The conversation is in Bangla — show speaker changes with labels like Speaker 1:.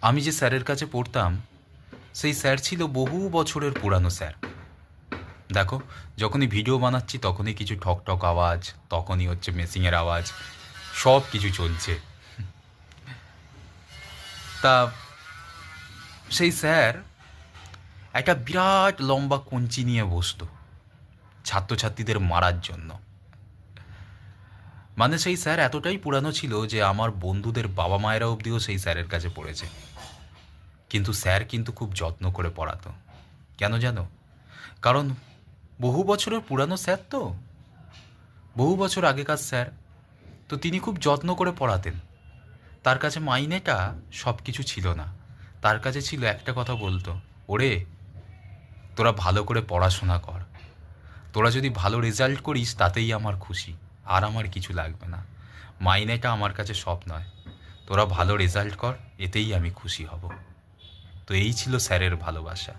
Speaker 1: আমি যে স্যারের কাছে পড়তাম সেই স্যার ছিল বহু বছরের পুরানো স্যার। দেখো, যখনই ভিডিও বানাচ্ছি তখনই কিছু ঠক ঠক আওয়াজ, তখনই হচ্ছে মেশিংয়ের আওয়াজ, সব কিছু চলছে। তা সেই স্যার একটা বিরাট লম্বা কঞ্চি নিয়ে বসতো ছাত্রছাত্রীদের মারার জন্য। মানে সেই স্যার এতটাই পুরানো ছিল যে আমার বন্ধুদের বাবা মায়েরা অবধিও সেই স্যারের কাছে পড়েছে। কিন্তু স্যার কিন্তু খুব যত্ন করে পড়াতো। কেন জানো? কারণ বহু বছরের পুরানো স্যার তো, বহু বছর আগেকার স্যার, তো তিনি খুব যত্ন করে পড়াতেন। তার কাছে মাইনেটা সব কিছু ছিল না। তার কাছে ছিল একটা কথা, বলতো, ওরে, তোরা ভালো করে পড়াশোনা কর, তোরা যদি ভালো রেজাল্ট করিস তাতেই আমার খুশি, আর আমার কিছু লাগবে না, মাইনেটা আমার কাছে সব নয়, তোরা ভালো রেজাল্ট কর, এতেই আমি খুশি হব। তো এই ছিল স্যারের ভালোবাসা।